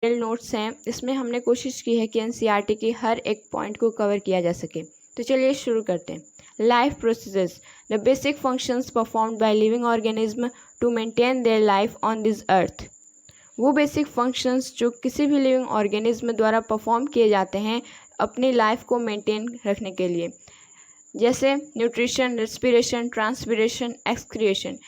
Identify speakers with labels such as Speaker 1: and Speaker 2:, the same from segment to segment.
Speaker 1: Notes हैं, इसमें हमने कोशिश की है कि एनसीईआरटी के हर एक पॉइंट को कवर किया जा सके। तो चलिए शुरू करते हैं। Life processes, the basic functions performed by living organism to maintain their life on this earth. वो बेसिक फंक्शंस जो किसी भी लिविंग ऑर्गेनिज्म द्वारा परफॉर्म किए जाते हैं अपनी लाइफ को मेंटेन रखने के लिए, जैसे न्यूट्रिशन, रेस्पिरेशन, ट्रांसपिरेशन, एक्सक्रिएशन।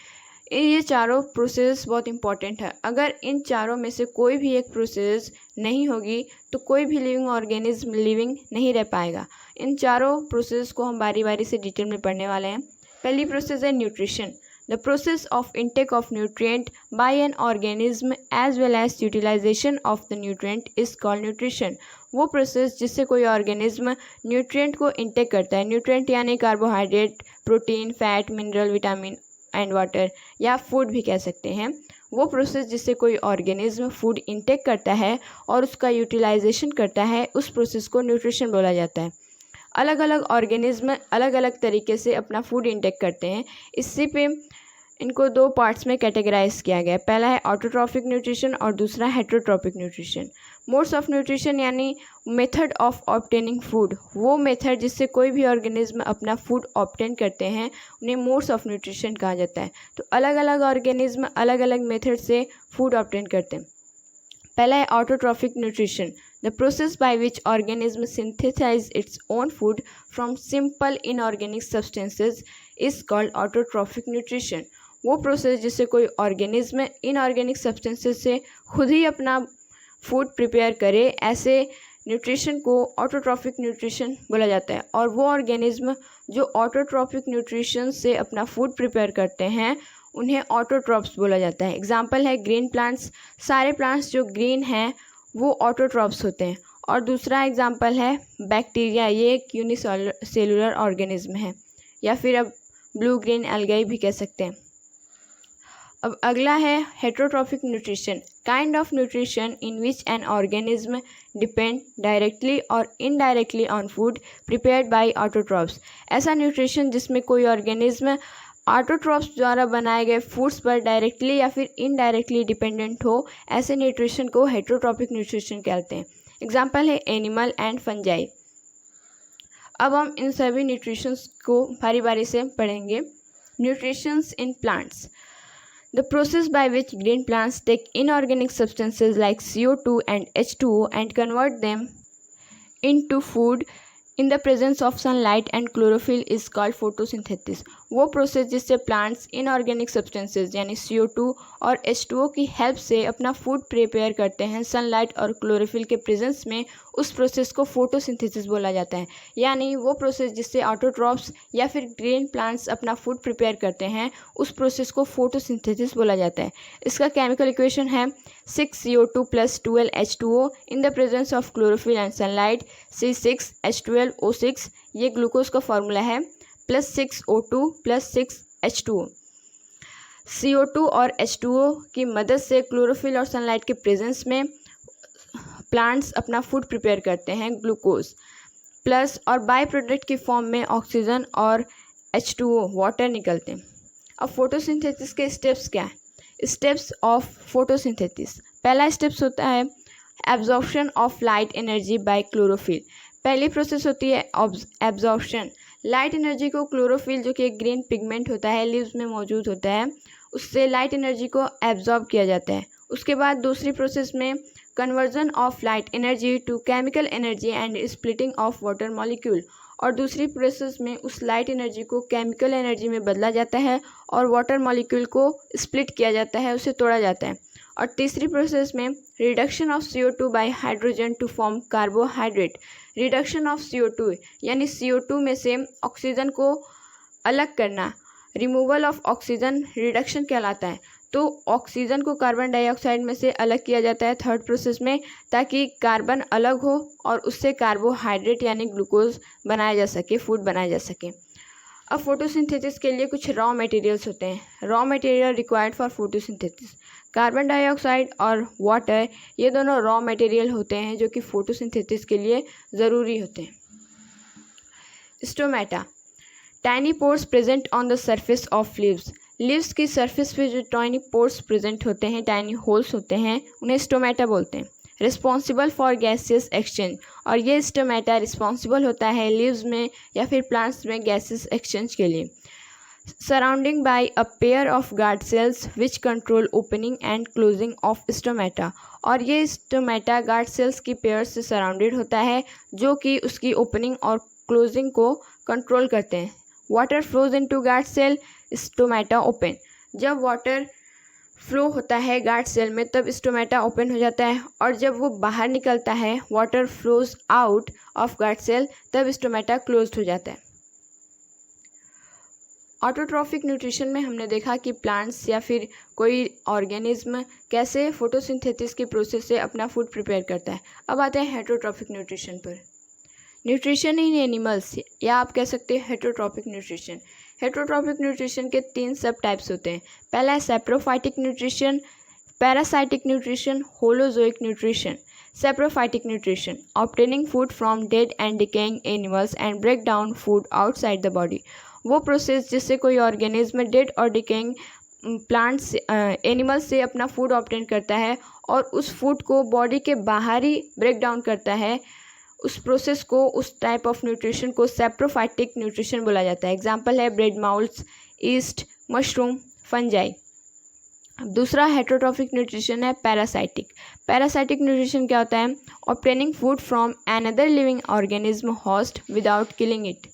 Speaker 1: ये चारों प्रोसेस बहुत इंपॉर्टेंट है। अगर इन चारों में से कोई भी एक प्रोसेस नहीं होगी तो कोई भी लिविंग ऑर्गेनिज्म लिविंग नहीं रह पाएगा। इन चारों प्रोसेस को हम बारी बारी से डिटेल में पढ़ने वाले हैं। पहली प्रोसेस है nutrition. The process of intake of nutrient by an organism as well as utilisation of the nutrient is called nutrition. वो प्रोसेस जिससे कोई ऑर्गेनिज्म न्यूट्रिएंट को इंटेक करता है। न्यूट्रिएंट यानी carbohydrate, protein, fat, mineral, vitamin and water, या food भी कह सकते हैं। वो प्रोसेस जिससे कोई ऑर्गेनिज्म फूड इंटेक करता है और उसका यूटिलाइजेशन करता है, उस प्रोसेस को न्यूट्रिशन बोला जाता है। अलग अलग ऑर्गेनिज्म अलग अलग तरीके से अपना फूड इंटेक करते हैं। इसी पे इनको दो पार्ट्स में कैटेगराइज किया गया है। पहला है ऑटोट्रॉफिक न्यूट्रिशन और दूसरा heterotrophic nutrition. Modes of nutrition यानी मेथड ऑफ ऑब्टेनिंग फूड, वो मेथड जिससे कोई भी ऑर्गेनिज्म अपना फूड ऑब्टेन करते हैं उन्हें मोड्स ऑफ न्यूट्रिशन कहा जाता है। तो अलग अलग ऑर्गेनिज्म अलग अलग मेथड से फूड ऑब्टेन करते हैं। पहला है autotrophic nutrition, the process by which organism synthesise its own food from simple inorganic substances is called autotrophic nutrition. वो प्रोसेस जिससे कोई ऑर्गेनिज्म इनऑर्गेनिक सब्सटेंसेस से खुद ही अपना फूड प्रिपेयर करे, ऐसे न्यूट्रिशन को ऑटोट्रॉफिक न्यूट्रिशन बोला जाता है। और वो ऑर्गेनिज्म जो ऑटोट्रॉफिक न्यूट्रिशन से अपना फूड प्रिपेयर करते हैं उन्हें ऑटोट्रॉप्स बोला जाता है। एग्जाम्पल है ग्रीन प्लांट्स, सारे प्लांट्स जो ग्रीन हैं वो ऑटोट्रॉप्स होते हैं। और दूसरा एग्जाम्पल है बैक्टीरिया, ये एक यूनिसेलुलर ऑर्गेनिज्म है, या फिर अब ब्लू ग्रीन एल्गाई भी कह सकते हैं। अब अगला है heterotrophic nutrition, kind of nutrition in which an organism depend directly और indirectly on food prepared by autotrophs. ऐसा न्यूट्रिशन जिसमें कोई ऑर्गेनिज्म ऑटोट्रॉप्स द्वारा बनाए गए फूड्स पर डायरेक्टली या फिर इनडायरेक्टली डिपेंडेंट हो, ऐसे न्यूट्रिशन को हेटेरोट्रॉफिक न्यूट्रिशन कहते हैं। एग्जाम्पल है एनिमल एंड फंजाई। अब हम इन सभी न्यूट्रिशंस को बारी बारी से पढ़ेंगे। Nutritions in plants, the process by which green plants take inorganic substances like CO2 and H2O and convert them into food in the presence of sunlight and chlorophyll is called photosynthesis। वो process जिससे plants inorganic substances यानी CO2 और H2O की help से अपना food prepare करते हैं sunlight और क्लोरोफिल के प्रेजेंस में, उस प्रोसेस को फोटोसिंथेसिस बोला जाता है। यानी वो प्रोसेस जिससे ऑटोट्रॉप्स या फिर ग्रीन प्लांट्स अपना फूड प्रिपेयर करते हैं उस प्रोसेस को फोटोसिंथेसिस बोला जाता है। इसका केमिकल इक्वेशन है 6CO2 + 12H2O in the presence of chlorophyll and sunlight, C6H12O6, ये ग्लूकोज का फॉर्मूला है, +6O2 + 6H2O। CO2 और H2O की मदद से क्लोरोफिल और सनलाइट के प्रेजेंस में प्लांट्स अपना फूड प्रिपेयर करते हैं, ग्लूकोज प्लस, और बाय प्रोडक्ट की फॉर्म में ऑक्सीजन और H2O वाटर निकलते हैं। अब फोटोसिंथेसिस के स्टेप्स क्या है? स्टेप्स ऑफ फोटोसिंथेसिस, पहला स्टेप्स होता है absorption of light energy by chlorophyll. पहली प्रोसेस होती है एब्जॉर्प्शन। लाइट एनर्जी को क्लोरोफिल, जो कि एक ग्रीन पिगमेंट होता है, लीव्स में मौजूद होता है, उससे लाइट एनर्जी को एब्जॉर्ब किया जाता है। उसके बाद दूसरी प्रोसेस में conversion of light energy to chemical energy and splitting of water molecule, और दूसरी प्रोसेस में उस लाइट एनर्जी को केमिकल एनर्जी में बदला जाता है और वाटर मॉलिक्यूल को स्प्लिट किया जाता है, उसे तोड़ा जाता है। और तीसरी प्रोसेस में reduction of CO2 by hydrogen to form carbohydrate. Reduction of CO2 यानी CO2 में से ऑक्सीजन को अलग करना, रिमूवल ऑफ ऑक्सीजन रिडक्शन कहलाता है। तो ऑक्सीजन को कार्बन डाइऑक्साइड में से अलग किया जाता है थर्ड प्रोसेस में, ताकि कार्बन अलग हो और उससे कार्बोहाइड्रेट यानी ग्लूकोज बनाया जा सके, फूड बनाया जा सके। अब फोटोसिंथेसिस के लिए कुछ रॉ मटेरियल्स होते हैं। Raw material required for photosynthesis, carbon dioxide और वाटर, ये दोनों रॉ मटेरियल होते हैं जो कि फोटोसिंथेसिस के लिए ज़रूरी होते हैं। Stomata, tiny pores present on the surface of leaves. की सरफेस पे जो टाइनी पोर्स प्रेजेंट होते हैं, टाइनी होल्स होते हैं, उन्हें स्टोमेटा बोलते हैं। रिस्पॉन्सिबल फॉर गैसेस एक्सचेंज, और ये स्टोमेटा रिस्पॉन्सिबल होता है लीव्स में या फिर प्लांट्स में गैसेस एक्सचेंज के लिए। Surrounding by a pair of guard cells which control opening and closing of stomata, और ये स्टोमेटा गार्ड सेल्स की पेयर से सराउंडेड होता है जो कि उसकी ओपनिंग और क्लोजिंग को कंट्रोल करते हैं। Water flows into guard cell, stomata open, जब वाटर फ्लो होता है गार्ड सेल में तब स्टोमेटा ओपन हो जाता है, और जब वो बाहर निकलता है water flows out of guard cell तब स्टोमेटा क्लोज्ड हो जाता है। ऑटोट्रॉफिक न्यूट्रिशन में हमने देखा कि प्लांट्स या फिर कोई ऑर्गेनिज्म कैसे फोटोसिंथेसिस की प्रोसेस से अपना फूड प्रिपेयर करता है। अब आते हैं हेटरोट्रॉफिक न्यूट्रिशन पर। न्यूट्रिशन इन एनिमल्स, या आप कह सकते हैं हेटरोट्रॉफिक न्यूट्रिशन। हेटरोट्रॉफिक न्यूट्रिशन के 3 सब टाइप्स होते हैं। पहला है saprophytic nutrition, parasitic nutrition, holozoic nutrition. Saprophytic nutrition, obtaining food from dead and decaying animals and break down food outside the body, वो प्रोसेस जिससे कोई ऑर्गेनिज्म डेड और डिकेइंग प्लांट्स एनिमल्स से अपना फूड ऑब्टेन करता है और उस फूड को बॉडी के बाहर ही ब्रेक डाउन करता है, उस प्रोसेस को, उस टाइप ऑफ न्यूट्रिशन को सैप्रोफाइटिक न्यूट्रिशन बोला जाता है। एग्जांपल है ब्रेड माउल्स, ईस्ट, मशरूम, फंजाई। दूसरा हेटरोट्रॉफिक न्यूट्रिशन है पैरासाइटिक। पैरासाइटिक न्यूट्रिशन क्या होता है? Obtaining food from another living organism host without killing it,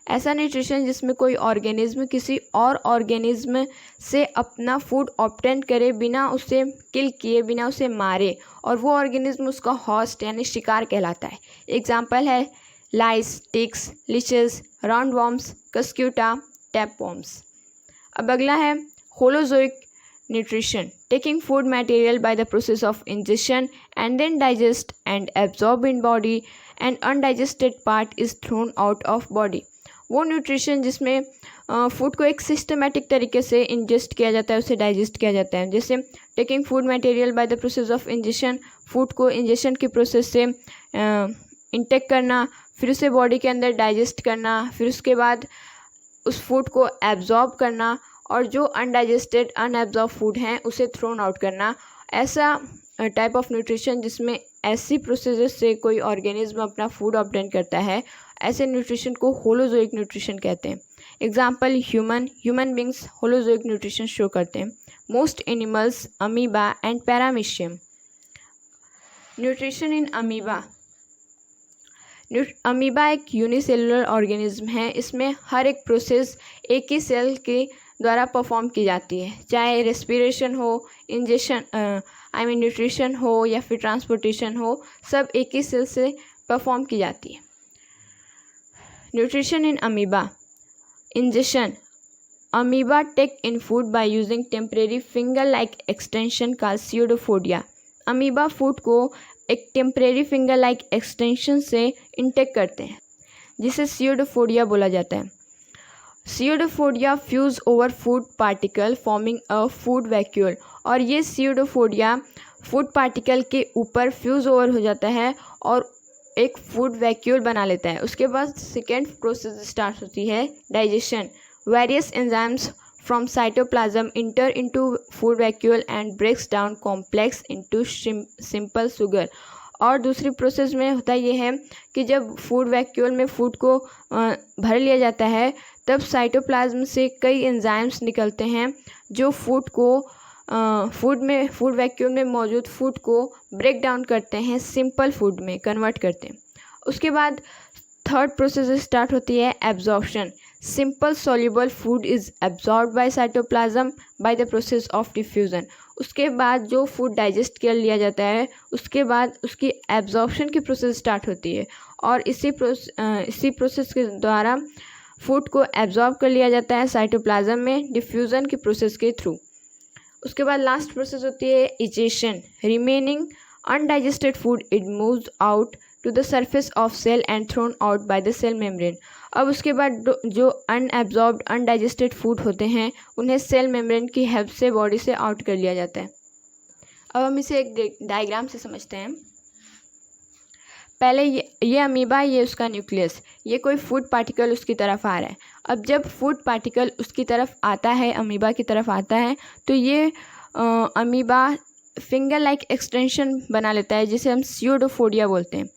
Speaker 1: ऐसा न्यूट्रिशन जिसमें कोई ऑर्गेनिज्म किसी और ऑर्गेनिज्म से अपना फूड ऑब्टेन करे बिना उसे किल किए, बिना उसे मारे, और वो ऑर्गेनिज्म उसका हॉस्ट यानी शिकार कहलाता है। एग्जांपल है lice, ticks, leeches, round worms, cuscuta, tape worms. अब अगला है holozoic nutrition, taking food material by the process of ingestion and then digest and absorb in body and undigested part is thrown out of body. वो nutrition जिसमें food को एक systematic तरीके से ingest किया जाता है, उसे डाइजेस्ट किया जाता है। जैसे taking food material by the process of ingestion, food को इंजेशन की प्रोसेस से इंटेक करना, फिर उसे बॉडी के अंदर डाइजेस्ट करना, फिर उसके बाद उस फूड को एब्जॉर्ब करना, और जो अनडाइजेस्टेड अनएब्जॉर्ब फूड हैं उसे थ्रोन आउट करना। ऐसा टाइप ऑफ न्यूट्रिशन जिसमें ऐसी प्रोसेस से कोई ऑर्गेनिज्म अपना फूड ऑब्टेन करता है, ऐसे न्यूट्रिशन को होलोजोइक न्यूट्रिशन कहते हैं। Example human beings holozoic nutrition show करते हैं। Most animals, amoeba and paramecium. Nutrition in amoeba. Amoeba एक यूनिसेलुलर ऑर्गेनिज्म है। इसमें हर एक प्रोसेस एक ही सेल के द्वारा परफॉर्म की जाती है, चाहे रेस्पिरेशन हो, इंजेशन न्यूट्रिशन हो या फिर ट्रांसपोर्टेशन हो, सब एक ही सेल से परफॉर्म की जाती है। Nutrition in amoeba. Ingestion, amoeba take in food by using temporary finger like extension called pseudopodia. Amoeba food को एक टेम्परेरी फिंगर लाइक एक्सटेंशन से इंटेक करते हैं, जिसे स्यूडोफोडिया बोला जाता है। Pseudopodia fuse over food particle forming a food vacuole, और ये स्यूडोफोडिया फूड पार्टिकल के ऊपर फ्यूज ओवर हो जाता है और एक फूड वैक्यूल बना लेता है। उसके बाद सेकेंड प्रोसेस स्टार्ट होती है digestion. Various enzymes from cytoplasm enter into food vacuole and breaks down complex into simple sugar. और दूसरी प्रोसेस में होता ये है कि जब फूड वैक्यूल में फूड को भर लिया जाता है तब साइटोप्लाज्म से कई एंजाइम्स निकलते हैं जो फूड वैक्यूल में मौजूद फूड को ब्रेक डाउन करते हैं, सिंपल फूड में कन्वर्ट करते हैं। उसके बाद थर्ड प्रोसेस स्टार्ट होती है absorption. Simple soluble food is absorb by cytoplasm bye the process of diffusion. उसके बाद जो फूड डाइजेस्ट कर लिया जाता है उसके बाद उसकी एब्जॉर्प्शन की प्रोसेस स्टार्ट होती है, और इसी प्रोसेस के द्वारा फूड को एब्जॉर्ब कर लिया जाता है साइटोप्लाज्म में डिफ्यूज़न की प्रोसेस के थ्रू। उसके बाद लास्ट प्रोसेस होती है egestion. Remaining undigested food it moves out to the surface of cell and thrown out by the cell membrane. अब उसके बाद जो अनएब्जॉर्ब्ड अनडाइजेस्टेड फूड होते हैं उन्हें सेल मेम्ब्रेन की हेल्प से बॉडी से आउट कर लिया जाता है। अब हम इसे एक डायग्राम से समझते हैं। पहले ये अमीबा, ये उसका न्यूक्लियस, ये कोई फूड पार्टिकल उसकी तरफ आ रहा है। अब जब फूड पार्टिकल उसकी तरफ आता है, अमीबा की तरफ आता है, तो ये अमीबा फिंगर लाइक एक्सटेंशन बना लेता है जिसे हम स्यूडोफोडिया बोलते हैं।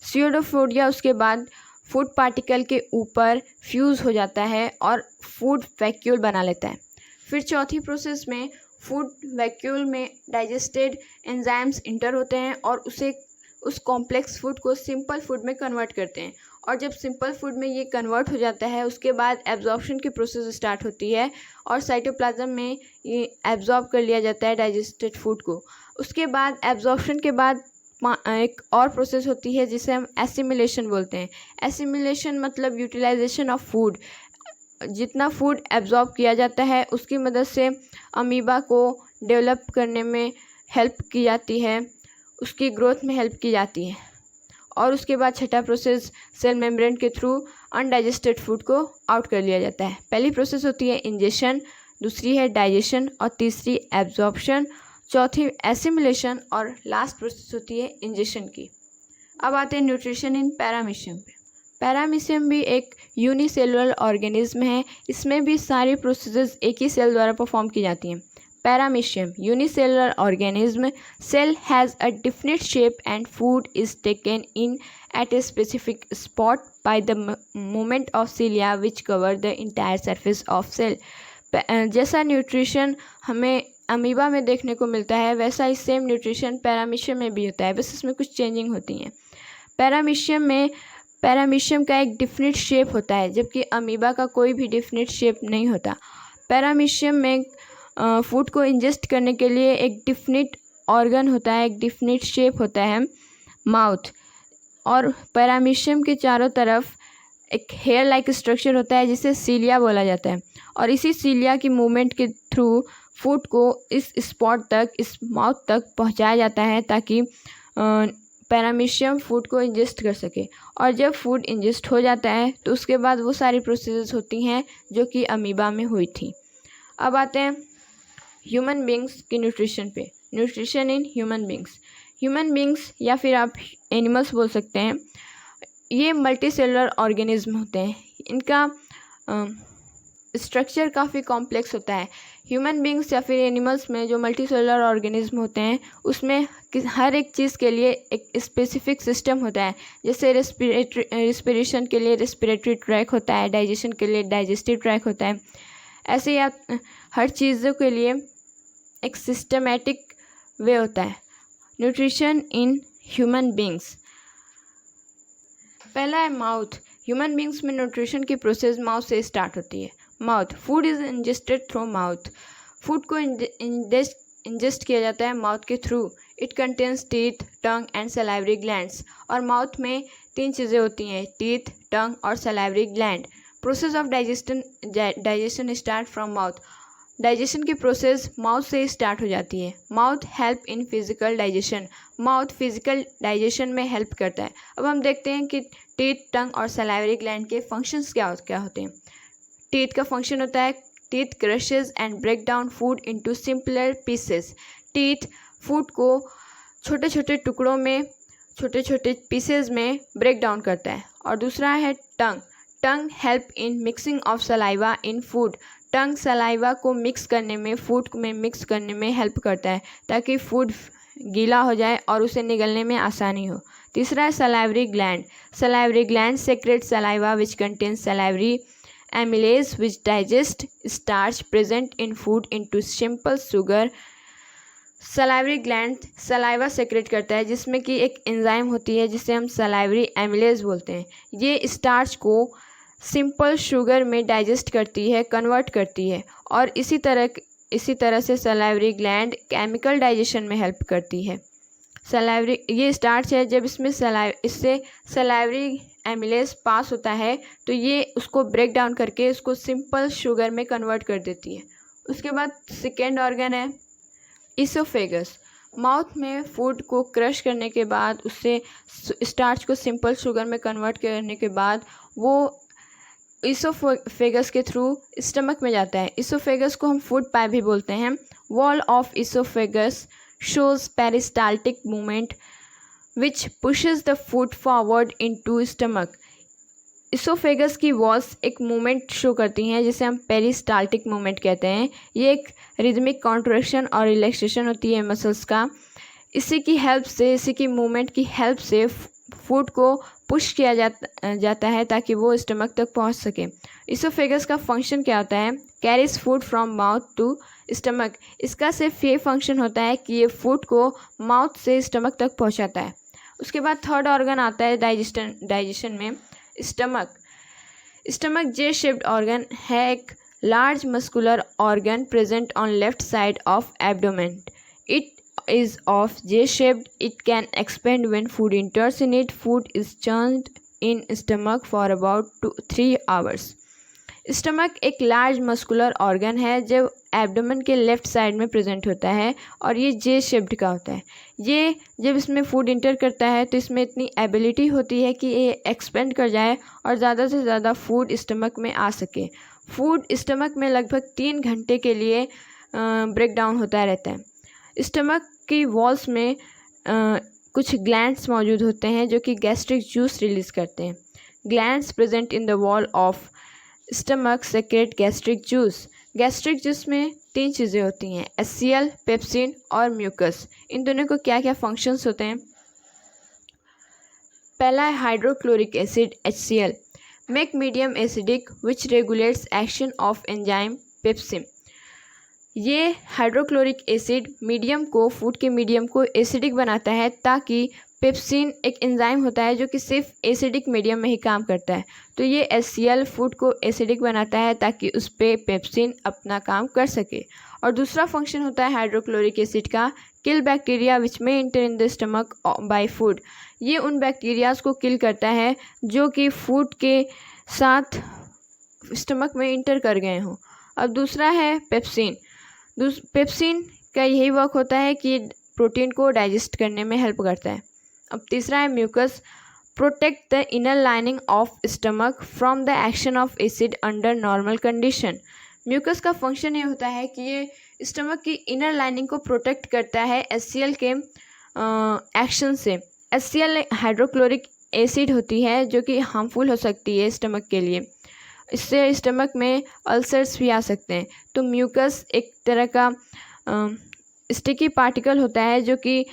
Speaker 1: स्यूडोफोडिया उसके बाद फूड पार्टिकल के ऊपर फ्यूज़ हो जाता है और फूड वैक्यूल बना लेता है। फिर चौथी प्रोसेस में फूड वैक्यूल में डाइजेस्टेड एंजाइम्स इंटर होते हैं और उस कॉम्प्लेक्स फूड को सिंपल फूड में कन्वर्ट करते हैं। और जब सिंपल फूड में ये कन्वर्ट हो जाता है उसके बाद एब्जॉर्प्शन की प्रोसेस स्टार्ट होती है और साइटोप्लाज्म में ये एब्जॉर्ब कर लिया जाता है डाइजेस्टेड फूड को। उसके बाद एब्जॉर्प्शन के बाद एक और प्रोसेस होती है जिसे हम एसिमिलेशन बोलते हैं। एसिमिलेशन मतलब यूटिलाइजेशन ऑफ फूड। जितना फूड एब्जॉर्ब किया जाता है उसकी मदद से अमीबा को डेवलप करने में हेल्प की जाती है, उसकी ग्रोथ में हेल्प की जाती है। और उसके बाद छठा प्रोसेस सेल मेम्ब्रेन के थ्रू अनडाइजेस्टेड फूड को आउट कर लिया जाता है। पहली प्रोसेस होती है इंजेशन, दूसरी है डाइजेशन और तीसरी एब्जॉर्प्शन, चौथी एसिमिलेशन और लास्ट प्रोसेस होती है इंजेशन की। अब आते हैं न्यूट्रिशन इन पैरामीशियम पे। पैरामीशियम भी एक यूनिसेलुलर ऑर्गेनिज्म है। इसमें भी सारी प्रोसेसेस एक ही सेल द्वारा परफॉर्म की जाती हैं। Paramecium unicellular organism. Cell has a definite shape and food is taken in at a specific spot by the movement of cilia which cover the entire surface of cell. जैसा nutrition हमें amoeba में देखने को मिलता है वैसा ही same nutrition paramecium में भी होता है, बस इसमें कुछ चेंजिंग होती हैं। पैरामीशियम का एक डिफिनिट शेप होता है जबकि अमीबा का कोई भी डिफिनिट शेप नहीं होता। पैरामीशियम में फूड को इंजेस्ट करने के लिए एक डिफिनिट ऑर्गन होता है, एक डिफिनिट शेप होता है माउथ। और पैरामीशियम के चारों तरफ एक हेयर लाइक स्ट्रक्चर होता है जिसे सीलिया बोला जाता है। और इसी सीलिया की मूवमेंट के थ्रू फूड को इस स्पॉट तक, इस माउथ तक पहुंचाया जाता है ताकि पैरामीशियम फूड को इंजेस्ट कर सके। और जब फूड इंजेस्ट हो जाता है तो उसके बाद वो सारी प्रोसेस होती हैं जो कि अमीबा में हुई थी। अब आते हैं ह्यूमन बींग्स की न्यूट्रिशन पे। न्यूट्रिशन इन ह्यूमन बींग्स या फिर आप एनिमल्स बोल सकते हैं, ये मल्टी सेलुलर ऑर्गेनिज्म होते हैं। इनका स्ट्रक्चर काफ़ी कॉम्प्लेक्स होता है। ह्यूमन बींग्स या फिर एनिमल्स में जो मल्टी सेलुलर ऑर्गेनिज्म होते हैं उसमें हर एक चीज़ के लिए एक स्पेसिफिक सिस्टम होता है। जैसे रेस्पिरेशन के लिए रेस्पिरेटरी ट्रैक होता है, डाइजेशन के लिए डाइजेस्टिव ट्रैक होता है। ऐसे ही आप हर चीज़ों के लिए एक सिस्टमेटिक वे होता है। न्यूट्रिशन इन ह्यूमन बींग्स, पहला है माउथ। ह्यूमन बींग्स में न्यूट्रिशन की प्रोसेस माउथ से स्टार्ट होती है। Mouth, food is ingested through mouth. Food को इंजेस्ट किया जाता है माउथ के through. It contains teeth, tongue and salivary glands. और माउथ में 3 चीज़ें होती हैं, टीथ, टंग और salivary gland. Process of digestion start from mouth. Digestion की प्रोसेस माउथ से स्टार्ट हो जाती है। Mouth help in physical digestion. Mouth physical digestion में हेल्प करता है। अब हम देखते हैं कि टीथ, टंग और सलाइवरी ग्लैंड के फंक्शंस क्या होते हैं। टीथ का फंक्शन होता है teeth crushes and break down food into simpler pieces. Teeth food को छोटे छोटे टुकड़ों में, छोटे छोटे पीसेज में ब्रेक डाउन करता है। और दूसरा है tongue. Tongue help in mixing of saliva in food. Tongue saliva को मिक्स करने में, फूड में मिक्स करने में हेल्प करता है ताकि फूड गीला हो जाए और उसे निगलने में आसानी हो। तीसरा है salivary gland. Salivary gland secrete saliva which contains salivary amylase which digest starch present in food into simple sugar. Salivary gland saliva secrete करता है जिसमें कि एक एंजाइम होती है जिसे हम सलाइवरी एमिलेज बोलते हैं। ये स्टार्च को सिंपल शुगर में डाइजेस्ट करती है, कन्वर्ट करती है। और इसी तरह से सलाइवरी ग्लैंड केमिकल डाइजेशन में हेल्प करती है। सलाइवरी, ये स्टार्च है, जब इससे सलाइवरी एमिलेज पास होता है तो ये उसको ब्रेक डाउन करके उसको सिंपल शुगर में कन्वर्ट कर देती है। उसके बाद सेकेंड ऑर्गन है इसोफेगस। माउथ में फूड को क्रश करने के बाद, उससे स्टार्च को सिंपल शुगर में कन्वर्ट करने के बाद वो इसोफेगस के थ्रू स्टमक में जाता है। इसोफेगस को हम फूड पाइप भी बोलते हैं। Wall of oesophagus shows peristaltic movement which pushes the food forward into stomach. Oesophagus की वॉल्स एक मूवमेंट शो करती हैं जिसे हम पेरिस्टाल्टिक मूवमेंट कहते हैं। ये एक रिदमिक कॉन्ट्रैक्शन और रिलैक्सेशन होती है मसल्स का। इसी की मूवमेंट की हेल्प से फूड को पुश किया जाता है ताकि वो स्टमक तक पहुंच सके। इसोफेगस का फंक्शन क्या होता है? Carries food from mouth to stomach. इसका सिर्फ ये फंक्शन होता है कि ये फूड को माउथ से स्टमक तक पहुंचाता है। उसके बाद थर्ड ऑर्गन आता है डाइजेशन में, स्टमक जे शेप्ड ऑर्गन है, एक large muscular organ present on left side of abdomen. It is of J-shaped. It can expand when food enters in it. Food is churned in stomach for about 3 hours. Stomach एक large muscular organ है जो abdomen के left side में present होता है और ये जे shaped का होता है। ये जब इसमें फूड इंटर करता है तो इसमें इतनी एबिलिटी होती है कि ये एक्सपेंड कर जाए और ज़्यादा से ज़्यादा फूड स्टमक में आ सके। फूड स्टमक में लगभग 3 घंटे के लिए ब्रेक डाउन होता रहता है। स्टमक की वॉल्स में कुछ ग्लैंड्स मौजूद होते हैं जो कि गैस्ट्रिक जूस रिलीज़ करते हैं। Glands present in the wall of stomach secrete gastric juice. Gastric juice में 3 चीज़ें होती हैं, HCl, पेप्सिन और म्यूकस। इन दोनों को क्या क्या फंक्शंस होते हैं? पहला है hydrochloric acid HCl, make medium acidic which regulates action of enzyme pepsin. ये हाइड्रोक्लोरिक एसिड फूड के मीडियम को एसिडिक बनाता है ताकि पेप्सिन एक एंजाइम होता है जो कि सिर्फ एसिडिक मीडियम में ही काम करता है। तो ये HCl फूड को एसिडिक बनाता है ताकि उस पर पेप्सिन अपना काम कर सके। और दूसरा फंक्शन होता है हाइड्रोक्लोरिक एसिड का, किल bacteria which may enter in the stomach by food. ये उन बैक्टीरियाज को किल करता है जो कि फूड के साथ स्टमक में इंटर कर गए हों। अब दूसरा है पेप्सिन। पेप्सिन का यही वर्क होता है कि प्रोटीन को डाइजेस्ट करने में हेल्प करता है। अब तीसरा है mucus, protect the inner lining of stomach from the action of acid under normal condition. Mucus का फंक्शन ये होता है कि ये स्टमक की इनर लाइनिंग को प्रोटेक्ट करता है HCl के एक्शन से। HCl हाइड्रोक्लोरिक एसिड होती है जो कि हार्मफुल हो सकती है स्टमक के लिए, इससे स्टमक में अल्सर्स भी आ सकते हैं। तो म्यूकस एक तरह का स्टिकी पार्टिकल होता है जो कि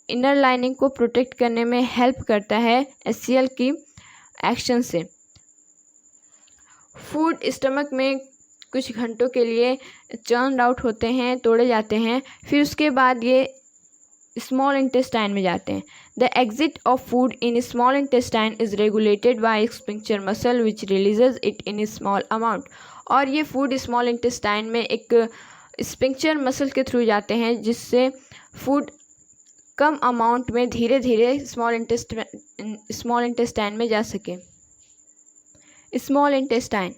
Speaker 1: इनर लाइनिंग को प्रोटेक्ट करने में हेल्प करता है HCl की एक्शन से। फूड स्टमक में कुछ घंटों के लिए चर्न आउट होते हैं, तोड़े जाते हैं, फिर उसके बाद ये स्मॉल इंटेस्टाइन में जाते हैं। The exit of food in small intestine is regulated by sphincter muscle which releases it in small amount. और ये फूड स्मॉल इंटेस्टाइन में एक स्फिंक्टर मसल के थ्रू जाते हैं जिससे फूड कम अमाउंट में धीरे धीरे स्मॉल इंटेस्टाइन में जा सके। Small intestine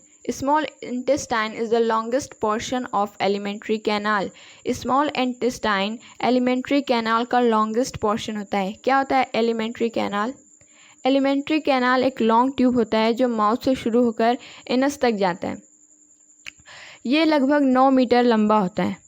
Speaker 1: is the longest portion of alimentary canal. Small intestine alimentary canal का longest portion होता है। क्या होता है alimentary canal? Alimentary canal एक long tube होता है जो माउथ से शुरू होकर एनस तक जाता है। ये लगभग 9 मीटर लंबा होता है।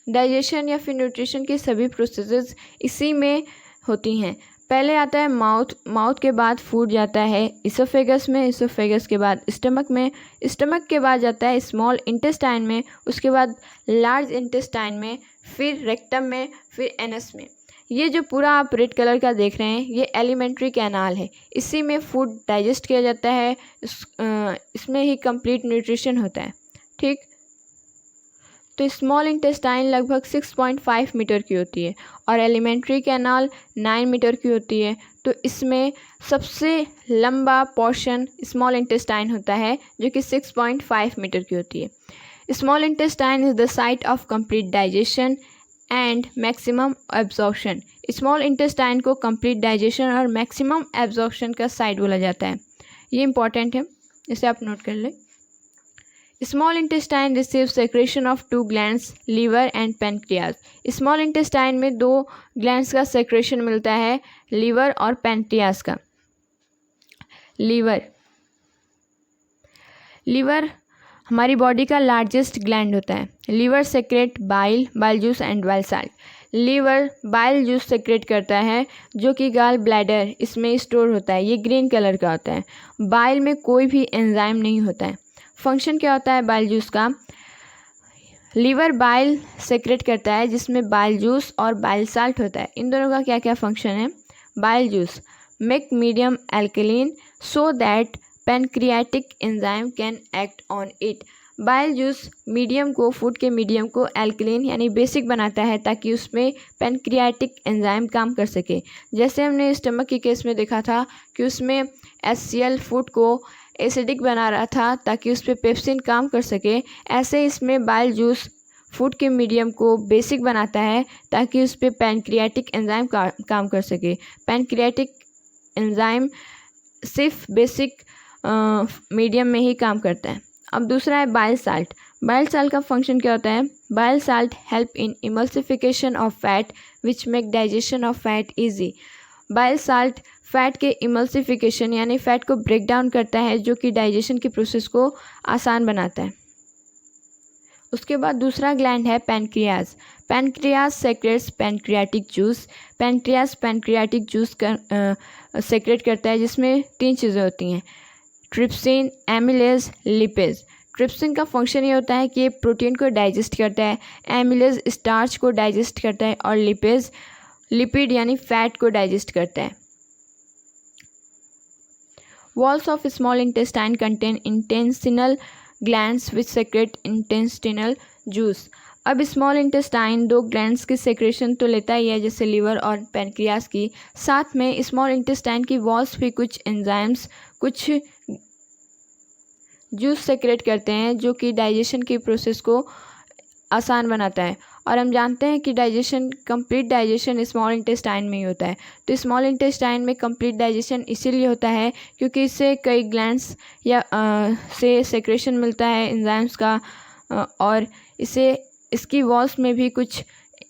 Speaker 1: डाइजेशन या फिर न्यूट्रिशन की सभी प्रोसेसेस इसी में होती हैं। पहले आता है माउथ के बाद फूड जाता है इसोफेगस में, इसोफेगस के बाद स्टमक में, स्टमक के बाद जाता है स्मॉल इंटेस्टाइन में, उसके बाद लार्ज इंटेस्टाइन में, फिर रेक्टम में, फिर एनस में। ये जो पूरा आप रेड कलर का देख रहे हैं ये एलिमेंट्री कैनाल है। इसी में फूड डाइजेस्ट किया जाता है, इसमें ही कंप्लीट न्यूट्रिशन होता है। ठीक, तो स्मॉल इंटेस्टाइन लगभग 6.5 मीटर की होती है और एलिमेंट्री कैनाल 9 मीटर की होती है। तो इसमें सबसे लंबा पोर्शन स्मॉल इंटेस्टाइन होता है जो कि 6.5 मीटर की होती है। Small intestine is the site of complete digestion and maximum absorption. Small intestine को कंप्लीट डाइजेशन और मैक्सिमम एब्जॉर्प्शन का साइट बोला जाता है। ये इंपॉर्टेंट है, इसे आप नोट कर लें। Small intestine receive secretion of 2 glands, liver and pancreas. Small intestine में 2 ग्लैंड्स का सेक्रेशन मिलता है, लीवर और पेनक्रियाज का। लीवर हमारी बॉडी का लार्जेस्ट ग्लैंड होता है। Liver secrete bile juice and bile salt. Liver bile juice secrete करता है जो कि गाल ब्लैडर इसमें स्टोर होता है, ये ग्रीन कलर का होता है। बाइल में कोई भी एंजाइम नहीं होता है। फंक्शन क्या होता है बाइल जूस का? लीवर बाइल सेक्रेट करता है जिसमें बाइल जूस और बाइल साल्ट होता है। इन दोनों का क्या क्या फंक्शन है? Bile juice make medium alkaline so that pancreatic enzyme can act on it. Bile juice medium को, फूड के मीडियम को एल्कलीन यानी बेसिक बनाता है ताकि उसमें पैनक्रियाटिक एंजाइम काम कर सके। जैसे हमने स्टमक के केस में देखा था कि उसमें HCl फूड को एसिडिक बना रहा था ताकि उस पर पेप्सिन काम कर सके, ऐसे इसमें बाइल जूस फूड के मीडियम को बेसिक बनाता है ताकि उस पर पैनक्रियाटिक एंजाइम काम कर सके। पैनक्रियाटिक एंजाइम सिर्फ बेसिक मीडियम में ही काम करता है। अब दूसरा है बाइल साल्ट। बाइल साल्ट का फंक्शन क्या होता है? Bile salt help in emulsification of fat which make digestion of fat easy. Bile salt fat के इमल्सिफिकेशन यानी फैट को ब्रेक डाउन करता है जो कि डाइजेशन की प्रोसेस को आसान बनाता है। उसके बाद दूसरा ग्लैंड है pancreas. Pancreas secretes pancreatic juice. Pancreas pancreatic juice secrete करता है जिसमें 3 चीज़ें होती हैं, ट्रिप्सिन, एमिलेज, लिपेज। ट्रिप्सिन का फंक्शन ये होता है कि ये प्रोटीन को डाइजेस्ट करता है, एमिलेज स्टार्च को डाइजेस्ट करता है और लिपेज लिपिड यानी फैट को डाइजेस्ट करता है। Walls of small intestine contain intestinal glands which secrete intestinal juice. अब स्मॉल इंटेस्टाइन 2 ग्लैंड्स की सेक्रेशन तो लेता ही है जैसे लीवर और पैनक्रियाज की, साथ में स्मॉल इंटेस्टाइन की वॉल्स भी कुछ एंजाइम्स कुछ जूस सेक्रेट करते हैं जो कि डाइजेशन की प्रोसेस को आसान बनाता है। और हम जानते हैं कि digestion, complete digestion small intestine में ही होता है। तो स्मॉल इंटेस्टाइन में कंप्लीट डाइजेशन इसीलिए होता है क्योंकि इससे कई ग्लैंड्स या से सेक्रेशन मिलता है एंजाइम्स का, और इसकी वॉल्स में भी कुछ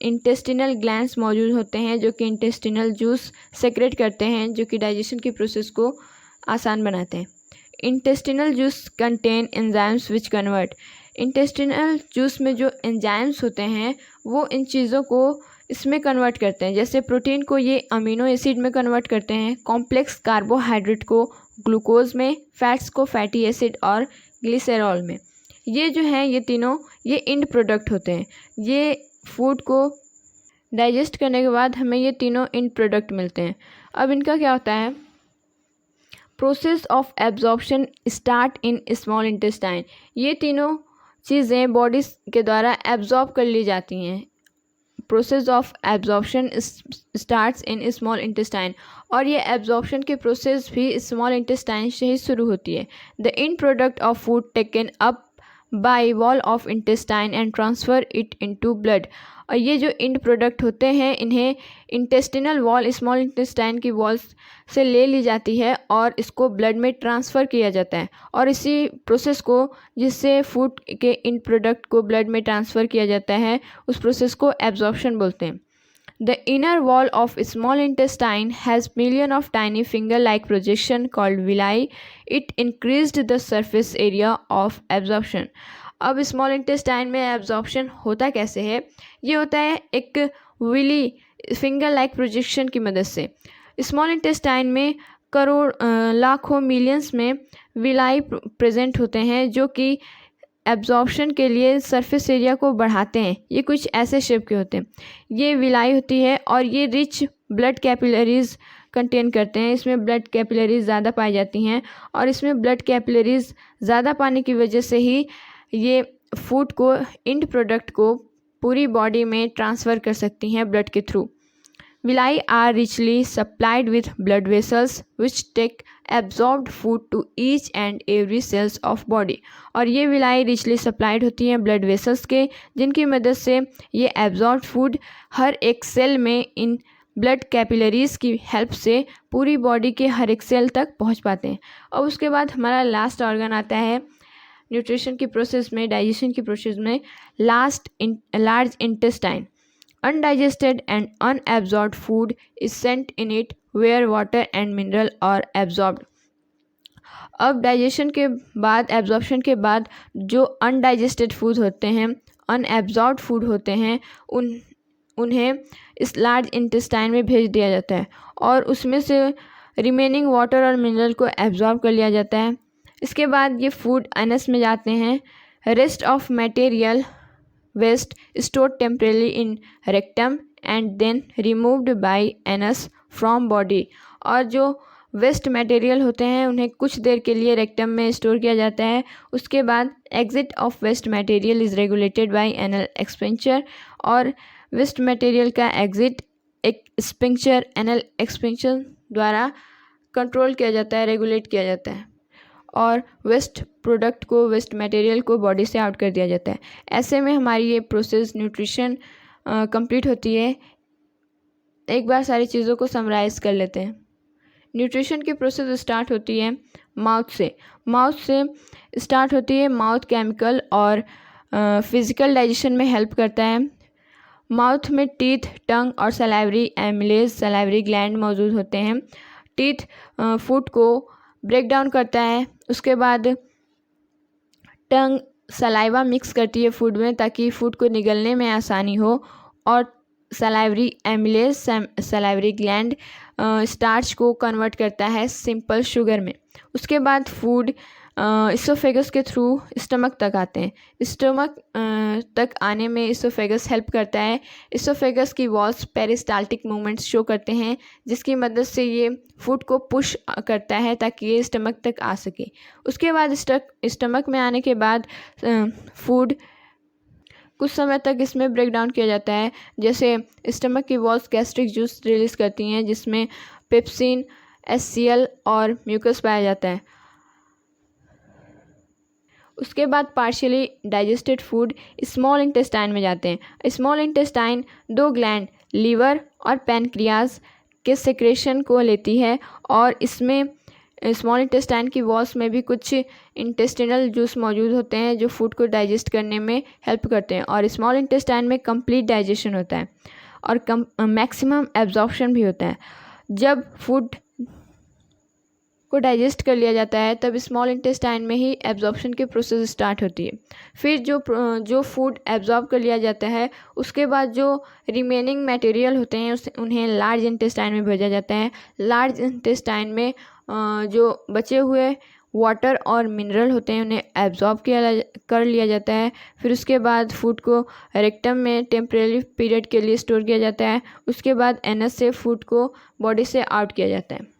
Speaker 1: इंटेस्टिनल ग्लैंड्स मौजूद होते हैं जो कि इंटेस्टिनल जूस सेक्रेट करते हैं जो कि डाइजेशन की प्रोसेस को आसान बनाते हैं। Intestinal juice contain enzymes which convert. Intestinal juice में जो एंजाइम्स होते हैं वो इन चीज़ों को इसमें कन्वर्ट करते हैं, जैसे प्रोटीन को ये अमीनो एसिड में कन्वर्ट करते हैं, कॉम्प्लेक्स कार्बोहाइड्रेट को ग्लूकोज में, फैट्स को फैटी एसिड और ग्लिसरॉल में। ये जो हैं ये तीनों ये एंड प्रोडक्ट होते हैं। ये फूड को डाइजेस्ट करने के बाद हमें ये तीनों एंड प्रोडक्ट मिलते हैं। अब इनका क्या होता है? Process of absorption start in small intestine. ये तीनों चीज़ें बॉडी के द्वारा एब्जॉर्ब कर ली जाती हैं। Process of absorption starts in small intestine, और ये एब्जॉर्प्शन की प्रोसेस भी स्मॉल इंटेस्टाइन से ही शुरू होती है। The end product of food taken up by wall of intestine and transfer it into blood. और ये जो एंड प्रोडक्ट होते हैं इन्हें इंटेस्टिनल वॉल, स्मॉल इंटेस्टाइन की वॉल्स से ले ली जाती है और इसको ब्लड में ट्रांसफ़र किया जाता है। और इसी प्रोसेस को, जिससे फूड के एंड प्रोडक्ट को ब्लड में ट्रांसफ़र किया जाता है, उस प्रोसेस को एब्जॉर्प्शन बोलते हैं। The inner wall of small intestine has million of tiny finger-like projection called villi. It increased the surface area of absorption. अब स्मॉल इंटेस्टाइन में एब्जॉर्प्शन होता कैसे है? ये होता है एक विली फिंगर लाइक प्रोजेक्शन की मदद से। स्मॉल इंटेस्टाइन में करोड़ लाखों मिलियंस में विलाई प्रेजेंट होते हैं जो कि एब्जॉर्प्शन के लिए सरफेस एरिया को बढ़ाते हैं। ये कुछ ऐसे शेप के होते हैं। ये विलाई होती है और ये रिच ब्लड कैपिलरीज कंटेन करते हैं। इसमें ब्लड कैपिलरीज ज़्यादा पाई जाती हैं और इसमें ब्लड कैपिलरीज ज़्यादा पाने की वजह से ही ये फूड को, एंड प्रोडक्ट को पूरी बॉडी में ट्रांसफ़र कर सकती हैं ब्लड के through. Villi are richly supplied with blood vessels which take absorbed food to each and every cells of body. और ये विलाई रिचली सप्लाइड होती हैं ब्लड वेसल्स के, जिनकी मदद से ये एब्जॉर्ब फूड हर एक सेल में इन ब्लड कैपिलरीज की हेल्प से पूरी बॉडी के हर एक सेल तक पहुंच पाते हैं। और उसके बाद हमारा लास्ट ऑर्गन आता है न्यूट्रिशन की प्रोसेस में, डाइजेशन की प्रोसेस में, large intestine. Undigested and unabsorbed food is sent in it where water and mineral are absorbed. अब डाइजेशन के बाद, एब्जॉर्प्शन के बाद जो अनडाइजेस्टेड फूड होते हैं, अनएब्जॉर्ब्ड फूड होते हैं, उन्हें इस लार्ज इंटेस्टाइन में भेज दिया जाता है और उसमें से रिमेनिंग वाटर और मिनरल को एब्जॉर्ब कर लिया जाता है। इसके बाद ये फूड एनस में जाते हैं। Rest of material waste stored temporarily in rectum and then removed by anus from body. और जो वेस्ट मटेरियल होते हैं उन्हें कुछ देर के लिए रेक्टम में स्टोर किया जाता है। उसके बाद exit of waste material is regulated by anal aperture. और वेस्ट मटेरियल का एग्जिट एक स्पिंक्चर एनल एक्सपेंशन द्वारा कंट्रोल किया जाता है, रेगुलेट किया जाता है और वेस्ट प्रोडक्ट को, वेस्ट मटेरियल को बॉडी से आउट कर दिया जाता है। ऐसे में हमारी ये प्रोसेस न्यूट्रिशन कंप्लीट होती है। एक बार सारी चीज़ों को समराइज़ कर लेते हैं। न्यूट्रिशन की प्रोसेस स्टार्ट होती है माउथ से स्टार्ट होती है। माउथ केमिकल और फिज़िकल डाइजेशन में हेल्प करता है। माउथ में टीथ, टंग और सलाइवरी एमिलेज, सलाइवरी ग्लैंड मौजूद होते हैं। टीथ फूड को ब्रेक डाउन करता है। उसके बाद टंग सलाइवा मिक्स करती है फूड में ताकि फूड को निगलने में आसानी हो। और salivary amylase, salivary gland starch को कन्वर्ट करता है सिंपल शुगर में। उसके बाद फूड इसोफेगस के थ्रू स्टमक तक आते हैं। स्टमक तक आने में इसोफेगस हेल्प करता है। इसोफेगस की वॉल्स पेरिस्टाल्टिक मूवमेंट्स शो करते हैं जिसकी मदद से ये फूड को पुश करता है ताकि ये स्टमक तक आ सके। उसके बाद स्टमक में आने के बाद फूड कुछ समय तक इसमें ब्रेक डाउन किया जाता है। जैसे स्टमक की वॉल्स गैस्ट्रिक जूस रिलीज़ करती हैं जिसमें पेप्सिन, HCl और म्यूकस पाया जाता है। उसके बाद partially digested food small intestine में जाते हैं। स्मॉल इंटेस्टाइन 2 ग्लैंड, लीवर और पैनक्रियाज के सेक्रेशन को लेती है और इसमें स्मॉल इंटेस्टाइन की वॉल्स में भी कुछ इंटेस्टिनल जूस मौजूद होते हैं जो फूड को डाइजेस्ट करने में हेल्प करते हैं। और स्मॉल इंटेस्टाइन में कंप्लीट डाइजेशन होता है और मैक्सिमम एब्जॉर्प्शन भी होता है। जब फूड को डाइजेस्ट कर लिया जाता है तब स्मॉल इंटेस्टाइन में ही एब्जॉर्प्शन की प्रोसेस स्टार्ट होती है। फिर जो फूड एब्जॉर्ब कर लिया जाता है उसके बाद जो रिमेनिंग मटेरियल होते हैं उन्हें लार्ज इंटेस्टाइन में भेजा जाता है। लार्ज इंटेस्टाइन में जो बचे हुए वाटर और मिनरल होते हैं उन्हें एब्जॉर्ब कर लिया जाता है। फिर उसके बाद फूड को रेक्टम में टेम्परेरी पीरियड के लिए स्टोर किया जाता है। उसके बाद एनस से फूड को बॉडी से आउट किया जाता है।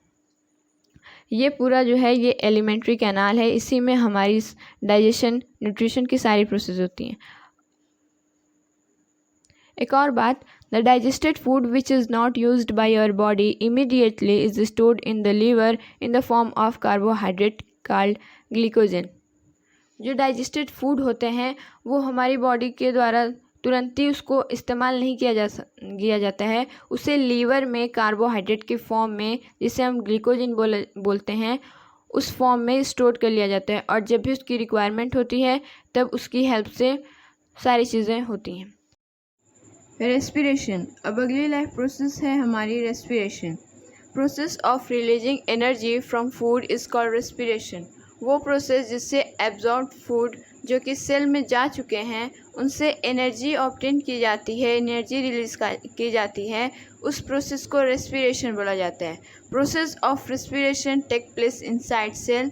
Speaker 1: ये पूरा जो है ये एलिमेंट्री कैनाल है, इसी में हमारी डाइजेशन, न्यूट्रिशन की सारी प्रोसेस होती हैं। एक और बात, the digested food which is not used by your body immediately is stored in the liver in the form of carbohydrate called glycogen. जो डाइजेस्टेड फूड होते हैं वो हमारी बॉडी के द्वारा तुरंत ही उसको इस्तेमाल नहीं किया जाता है। उसे लीवर में कार्बोहाइड्रेट के फॉर्म में, जिसे हम ग्लिकोजन बोलते हैं, उस फॉर्म में स्टोर कर लिया जाता है और जब भी उसकी रिक्वायरमेंट होती है तब उसकी हेल्प से सारी चीज़ें होती हैं। रेस्पिरेशन, अब अगली लाइफ प्रोसेस है हमारी respiration. Process of releasing energy from food is called respiration. वो प्रोसेस जिससे एब्जॉर्ब फूड जो कि सेल में जा चुके हैं उनसे एनर्जी ऑब्टेन की जाती है, एनर्जी रिलीज की जाती है, उस प्रोसेस को रेस्पिरेशन बोला जाता है। Process of respiration take place inside cell.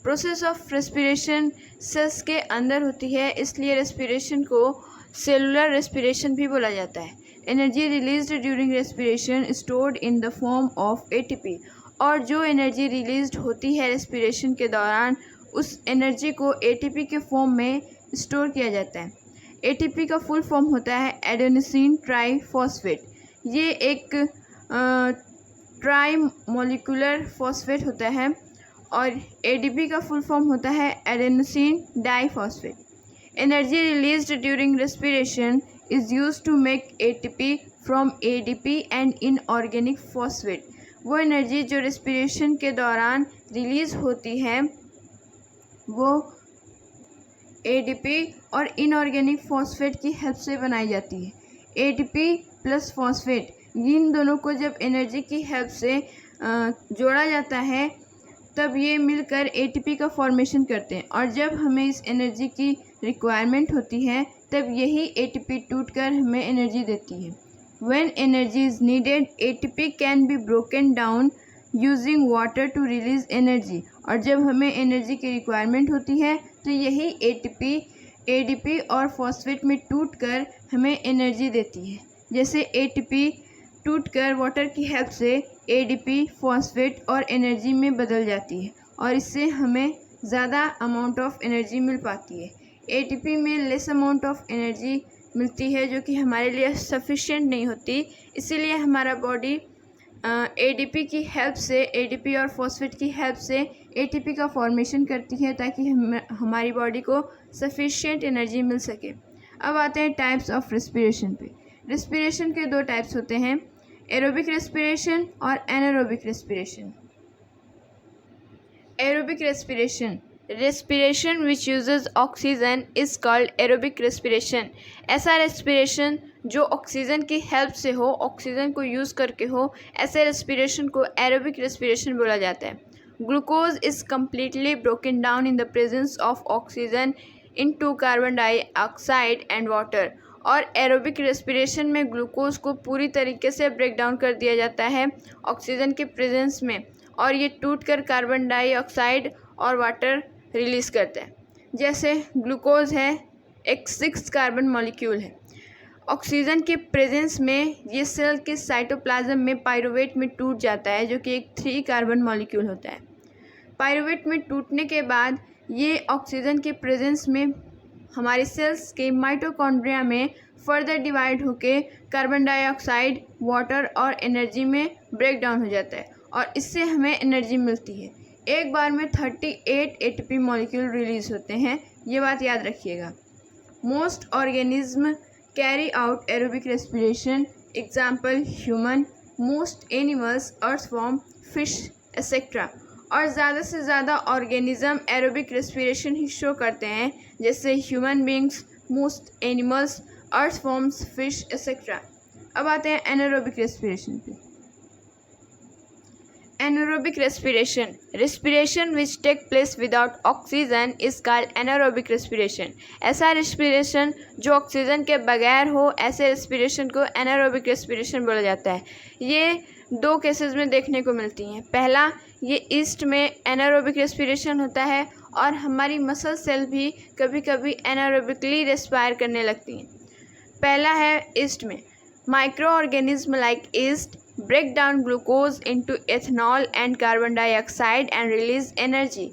Speaker 1: Process of respiration cells के अंदर होती है, इसलिए रेस्पिरेशन को सेलुलर रेस्पिरेशन भी बोला जाता है। Energy released during respiration stored in the form of ATP। और जो एनर्जी रिलीज्ड होती है रेस्पिरेशन के दौरान उस एनर्जी को ATP के फॉर्म में स्टोर किया जाता है। ATP का फुल फॉर्म होता है एडेनोसिन ट्राइफॉस्फेट। ये एक ट्राई मोलिकुलर फॉस्फेट होता है और ADP का फुल फॉर्म होता है adenosine diphosphate. Energy released during respiration is used to make ATP from ADP and inorganic phosphate. वो एनर्जी जो रेस्पिरेशन के दौरान रिलीज़ होती है वो ADP और इनऑर्गेनिक फॉस्फेट की हेल्प से बनाई जाती है। ADP प्लस फॉस्फेट, इन दोनों को जब एनर्जी की हेल्प से जोड़ा जाता है तब ये मिलकर ATP का फॉर्मेशन करते हैं और जब हमें इस एनर्जी की रिक्वायरमेंट होती है तब यही ATP टूटकर हमें एनर्जी देती है। When energy is needed, ATP can be broken down using water to release energy. और जब हमें एनर्जी की रिक्वायरमेंट होती है तो यही ADP और फॉस्फेट में टूटकर हमें एनर्जी देती है। जैसे ATP टूटकर वाटर की हेल्प से ADP, फॉस्फेट और एनर्जी में बदल जाती है और इससे हमें ज़्यादा अमाउंट ऑफ एनर्जी मिल पाती है। ATP में लेस अमाउंट ऑफ एनर्जी मिलती है जो कि हमारे लिए सफिशिएंट नहीं होती, इसीलिए हमारा बॉडी ADP की हेल्प से, ADP और फॉस्फेट की हेल्प से ATP का फॉर्मेशन करती है ताकि हमारी बॉडी को सफिशिएंट एनर्जी मिल सके। अब आते हैं टाइप्स ऑफ रेस्पिरेशन पे। रेस्पिरेशन के दो टाइप्स होते हैं, एरोबिक रेस्पिरेशन और anaerobic respiration. Aerobic respiration, respiration which uses oxygen is called aerobic respiration। ऐसा रेस्पिरेशन जो ऑक्सीजन की हेल्प से हो, ऑक्सीजन को यूज़ करके हो, ऐसे रेस्पिरेशन को एरोबिक रेस्पिरेशन बोला जाता है। Glucose is completely broken down in the presence of oxygen into carbon dioxide and water. और एरोबिक रेस्पिरेशन में ग्लूकोज को पूरी तरीके से ब्रेक डाउन कर दिया जाता है ऑक्सीजन के प्रेजेंस में, और ये टूटकर कार्बन डाइऑक्साइड और वाटर रिलीज़ करता है। जैसे ग्लूकोज है, एक 6 कार्बन मॉलिक्यूल है। ऑक्सीजन के प्रेजेंस में ये सेल के साइटोप्लाज्म में पाइरुवेट में टूट जाता है जो कि एक 3 कार्बन मॉलिक्यूल होता है। पाइरुवेट में टूटने के बाद ये ऑक्सीजन के प्रेजेंस में हमारे सेल्स के माइटोकॉन्ड्रिया में फर्दर डिवाइड होके कार्बन डाइऑक्साइड, वाटर और एनर्जी में ब्रेक डाउन हो जाता है और इससे हमें एनर्जी मिलती है। एक बार में 38 ATP मॉलिक्यूल रिलीज होते हैं, ये बात याद रखिएगा। Most organism carry out aerobic respiration, example human, most animals, earthworm, fish etcetera. और ज़्यादा से ज़्यादा ऑर्गेनिज्म एरोबिक रेस्पिरेशन ही शो करते हैं, जैसे human beings, most animals, earthworms, fish etcetera. अब आते हैं एनारोबिक रेस्पिरेशन पे। Anaerobic respiration, respiration which take place without oxygen is called anaerobic respiration। ऐसा respiration जो ऑक्सीजन के बगैर हो, ऐसे respiration को anaerobic respiration बोला जाता है। ये 2 केसेस में देखने को मिलती हैं। पहला, ये ईस्ट में anaerobic respiration होता है और हमारी मसल सेल भी कभी कभी anaerobically रेस्पायर करने लगती हैं। पहला है ईस्ट में, micro organism like east break down glucose into ethanol and carbon dioxide and release energy।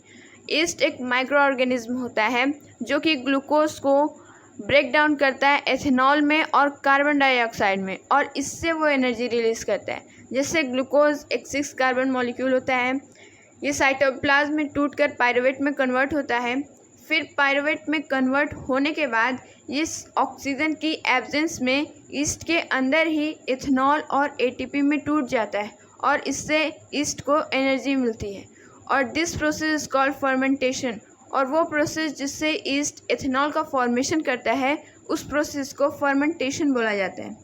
Speaker 1: East एक माइक्रो ऑर्गेनिज्म होता है जो कि ग्लूकोज को ब्रेक डाउन करता है एथेनॉल में और कार्बन डाइऑक्साइड में, और इससे वो एनर्जी रिलीज़ करता है। जैसे ग्लूकोज एक 6 कार्बन मॉलिक्यूल होता है, ये साइटोप्लाज्म में टूटकर पाइरुवेट में कन्वर्ट होता है। फिर पाइरुवेट में कन्वर्ट होने के बाद इस ऑक्सीजन की एब्सेंस में ईस्ट के अंदर ही इथेनॉल और ATP में टूट जाता है और इससे ईस्ट को एनर्जी मिलती है। और this process is called fermentation. और वो प्रोसेस जिससे ईस्ट इथेनॉल का फॉर्मेशन करता है, उस प्रोसेस को फर्मेंटेशन बोला जाता है।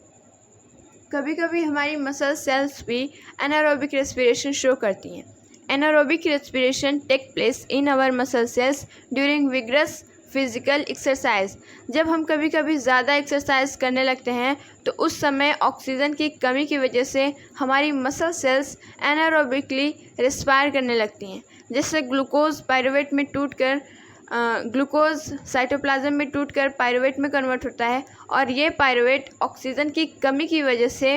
Speaker 1: कभी कभी हमारी मसल सेल्स भी एनारोबिक रेस्पिरेशन शो करती हैं। Anaerobic respiration take place in our muscle cells during vigorous physical exercise. जब हम कभी कभी ज़्यादा एक्सरसाइज करने लगते हैं तो उस समय ऑक्सीजन की कमी की वजह से हमारी मसल सेल्स एनारोबिकली रेस्पायर करने लगती हैं। जैसे ग्लूकोज पाइरुवेट में टूटकर ग्लूकोज साइटोप्लाज्म में टूटकर पाइरुवेट में कन्वर्ट होता है और ये पाइरुवेट ऑक्सीजन की कमी की वजह से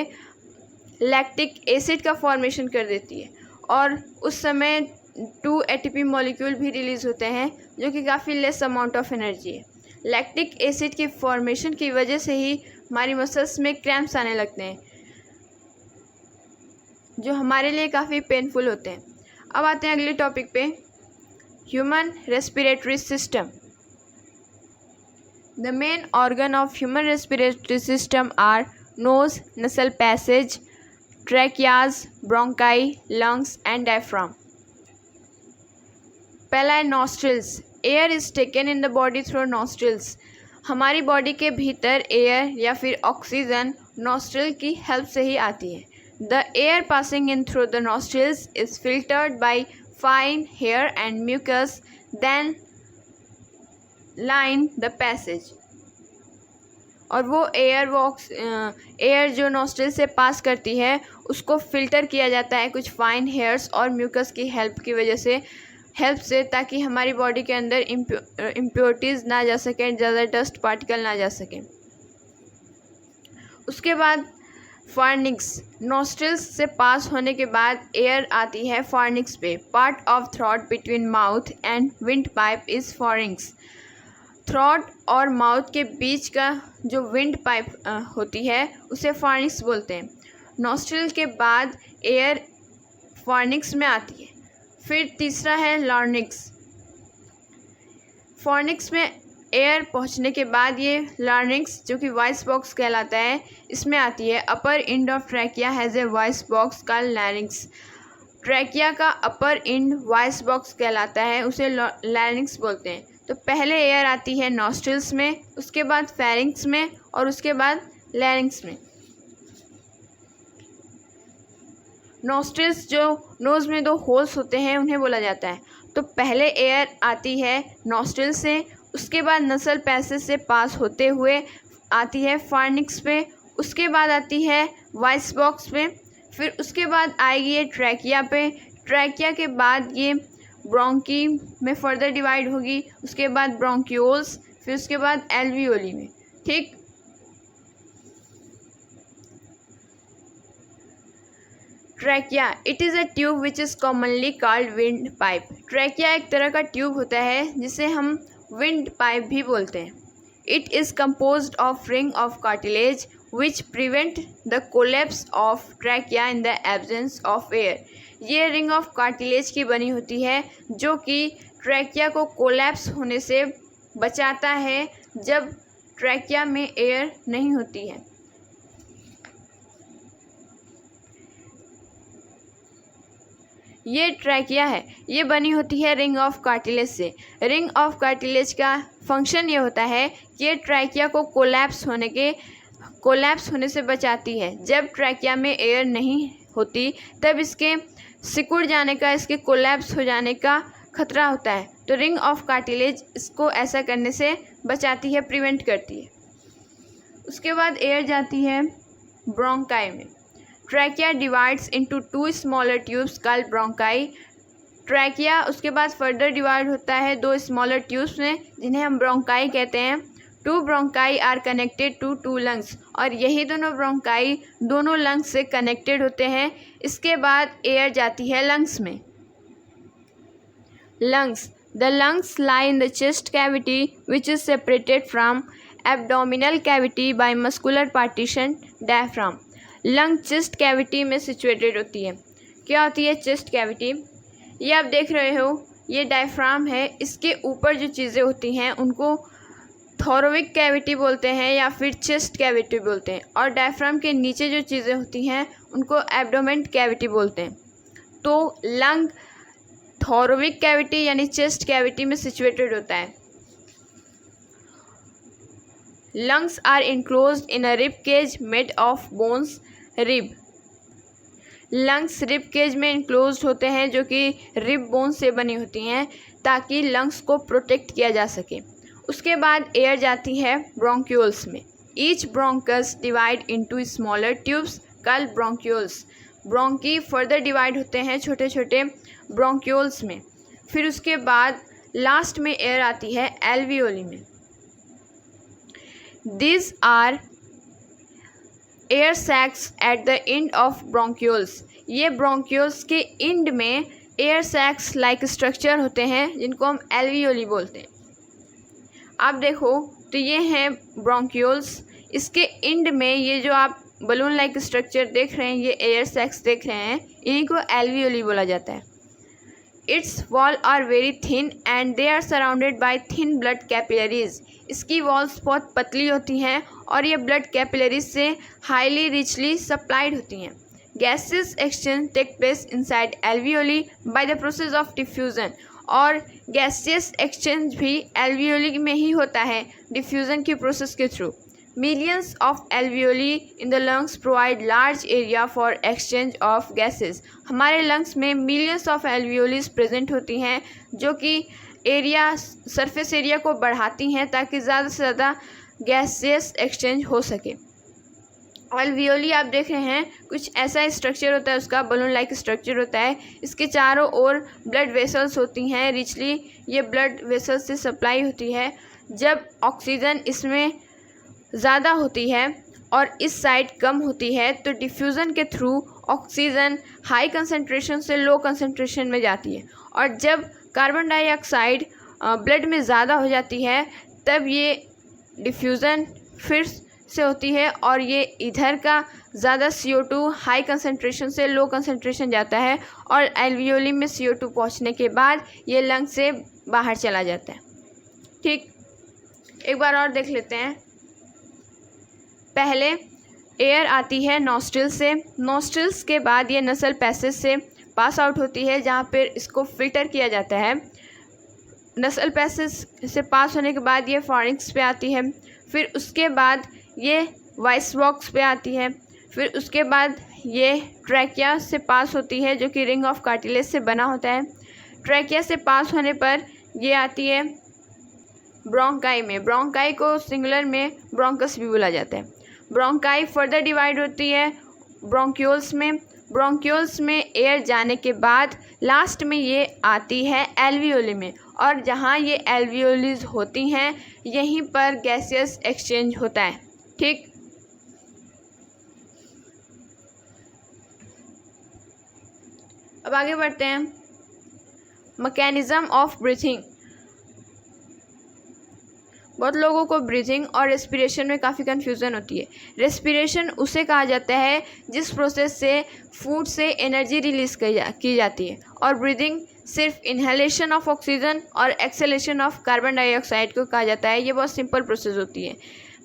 Speaker 1: लैक्टिक एसिड का फॉर्मेशन कर देती है और उस समय 2 ATP मॉलिक्यूल भी रिलीज़ होते हैं जो कि काफ़ी लेस अमाउंट ऑफ एनर्जी है। लैक्टिक एसिड की फॉर्मेशन की वजह से ही हमारी मसल्स में क्रैम्प्स आने लगते हैं जो हमारे लिए काफ़ी पेनफुल होते हैं। अब आते हैं अगले टॉपिक पे, human respiratory system. The main organ of human respiratory system are nose, nasal passage, tracheas, bronchi, lungs and diaphragm. पहला है nostrils. Air is taken in the body through nostrils. हमारी बॉडी के भीतर एयर या फिर oxygen nostril की help से ही आती है। The air passing in through the nostrils is filtered by fine hair and mucus then line the passage. और वो एयर जो नॉस्ट्रिल से पास करती है उसको फिल्टर किया जाता है कुछ फाइन हेयर्स और म्यूकस की हेल्प से ताकि हमारी बॉडी के अंदर इम्प्योरिटीज़ ना जा सकें, ज़्यादा डस्ट पार्टिकल ना जा सकें। उसके बाद फार्निक्स, नॉस्ट्रिल्स से पास होने के बाद एयर आती है फार्निक्स पे। Part of throat between mouth and wind pipe is pharynx. Throat और माउथ के बीच का जो विंड पाइप होती है उसे फार्निक्स बोलते हैं। नॉस्ट्रिल के बाद एयर फार्निक्स में आती है। फिर तीसरा है लार्निक्स। फार्निक्स में एयर पहुंचने के बाद ये लार्निक्स जो कि वॉइस बॉक्स कहलाता है इसमें आती है। Upper end of trachea has a voice box called larynx. Trachea का अपर एंड वॉइस बॉक्स कहलाता है, उसे लैरिंक्स बोलते हैं। तो पहले एयर आती है नॉस्ट्रिल्स में, उसके बाद फेरिंक्स में और उसके बाद लैरिंक्स में। नॉस्ट्रिल्स जो नोज़ में 2 होल्स होते हैं उन्हें बोला जाता है। तो पहले एयर आती है नॉस्ट्रिल से, उसके बाद नसल पैसेज से पास होते हुए आती है फार्निक्स पे, उसके बाद आती है वॉइस बॉक्स पे, फिर उसके बाद आएगी ये ट्रैकिया पे। ट्रैकिया के बाद ये ब्रोंकी में फर्दर डिवाइड होगी, उसके बाद ब्रोंक्यूल्स, फिर उसके बाद एल्वियोली में। ठीक, trachea, it is a tube which is commonly called wind pipe. Trachea एक तरह का ट्यूब होता है जिसे हम विंड पाइप भी बोलते हैं। It is composed of ring of cartilage which prevent the collapse of trachea in the absence of air. ये रिंग ऑफ कार्टिलेज की बनी होती है जो कि ट्रैकिया को कोलैप्स होने से बचाता है जब ट्रैकिया में एयर नहीं होती है। ये ट्रैकिया है, ये बनी होती है रिंग ऑफ कार्टिलेज से। रिंग ऑफ कार्टिलेज का फंक्शन ये होता है कि ये ट्रैकिया को कोलैप्स होने से बचाती है। जब ट्रैकिया में एयर नहीं होती तब इसके सिकुड़ जाने का, इसके कोलैप्स हो जाने का खतरा होता है। तो रिंग ऑफ कार्टिलेज इसको ऐसा करने से बचाती है, प्रिवेंट करती है। उसके बाद एयर जाती है ब्रोंकाई में। Trachea divides into 2 smaller tubes called bronchi. Trachea उसके बाद फर्दर डिवाइड होता है 2 स्मॉलर ट्यूब्स में जिन्हें हम ब्रोंकाई कहते हैं। 2 bronchi are connected to 2 lungs, और यही दोनों ब्रोंकाई दोनों लंग्स से कनेक्टेड होते हैं। इसके बाद एयर जाती है लंग्स में। Lungs, the lungs lie in the chest cavity which is separated from abdominal cavity by muscular partition diaphragm. Lung chest cavity में सिचुएटेड होती है। क्या होती है चेस्ट कैविटी? ये आप देख रहे हो, ये डायफ्राम है। इसके ऊपर जो चीज़ें होती हैं उनको थोरोविक कैविटी बोलते हैं या फिर चेस्ट कैविटी बोलते हैं, और डायफ्राम के नीचे जो चीज़ें होती हैं उनको एब्डोमेन कैविटी बोलते हैं। तो लंग थोरोविक कैविटी यानी चेस्ट कैविटी में सिचुएटेड होता है। Lungs are enclosed in a rib cage made of bones rib. Lungs rib cage में इनक्लोज्ड होते हैं जो कि रिब बोन से बनी होती हैं ताकि लंग्स को प्रोटेक्ट किया जा सके। उसके बाद एयर जाती है ब्रोंक्यूल्स में। Each bronchus divide into smaller tubes called bronchioles. Bronchi further divide होते हैं छोटे छोटे ब्रोंक्यूल्स में। फिर उसके बाद लास्ट में एयर आती है एल्वियोली में। These are air sacs at the end of bronchioles। ये bronchioles के end में air sacs like structure होते हैं जिनको हम alveoli बोलते हैं। आप देखो तो ये हैं bronchioles, इसके end में ये जो आप balloon like structure देख रहे हैं, ये air sacs देख रहे हैं, इन्हीं को alveoli बोला जाता है। Its wall are very thin and they are surrounded by thin blood capillaries। इसकी वॉल्स बहुत पतली होती हैं और ये ब्लड कैपिलरीज से हाईली रिचली सप्लाइड होती हैं। Gases exchange take place inside alveoli by the process of diffusion, और गैसियस एक्सचेंज भी एल्वियोली में ही होता है डिफ्यूज़न की प्रोसेस के through. Millions of alveoli in the lungs provide large area for exchange of gases. हमारे लंग्स में मिलियंस ऑफ एल्वियोलीज प्रेजेंट होती हैं जो कि एरिया, सरफेस एरिया को बढ़ाती हैं ताकि ज़्यादा से ज़्यादा गैसियस एक्सचेंज हो सके। एल्वियोली आप देख रहे हैं कुछ ऐसा स्ट्रक्चर होता है, उसका बलून लाइक स्ट्रक्चर होता है। इसके चारों ओर ब्लड वेसल्स होती हैं, रिचली ये ब्लड वेसल्स से सप्लाई होती है। जब ऑक्सीजन इसमें ज़्यादा होती है और इस साइड कम होती है तो डिफ्यूज़न के थ्रू ऑक्सीजन हाई कंसंट्रेशन से लो कंसंट्रेशन में जाती है, और जब कार्बन डाइऑक्साइड ब्लड में ज़्यादा हो जाती है तब ये डिफ्यूज़न फिर से होती है और ये इधर का ज़्यादा CO2 हाई कंसंट्रेशन से लो कंसंट्रेशन जाता है, और एल्वियोली में CO2 पहुंचने के बाद ये लंग से बाहर चला जाता है। ठीक, एक बार और देख लेते हैं। पहले एयर आती है नॉस्ट्रिल से, नॉस्ट्रिल्स के बाद ये नसल पैसेज से पास आउट होती है जहाँ पर इसको फिल्टर किया जाता है। नसल पैसेज से पास होने के बाद ये फॉरिंक्स पे आती है, फिर उसके बाद ये वॉइस बॉक्स पे आती है, फिर उसके बाद ये ट्रैकिया से पास होती है जो कि रिंग ऑफ कार्टिलेज से बना होता है। ट्रैकिया से पास होने पर ये आती है ब्रोंकाई में, ब्रोंकाई को सिंगुलर में ब्रोंकस भी बोला जाता है। ब्रोंकाई फर्दर डिवाइड होती है ब्रोंक्यूल्स में, ब्रोंक्यूल्स में एयर जाने के बाद लास्ट में ये आती है एल्वियोली में, और जहाँ ये एल्वियोलीज होती हैं यहीं पर गैसियस एक्सचेंज होता है। ठीक, अब आगे बढ़ते हैं। Mechanism of breathing. बहुत लोगों को ब्रीथिंग और रेस्पिरेशन में काफ़ी कन्फ्यूज़न होती है। रेस्पिरेशन उसे कहा जाता है जिस प्रोसेस से फूड से एनर्जी रिलीज़ की जाती है, और ब्रीदिंग सिर्फ इन्हेलेशन ऑफ ऑक्सीजन और एक्सेलेशन ऑफ कार्बन डाइऑक्साइड को कहा जाता है। ये बहुत सिंपल प्रोसेस होती है।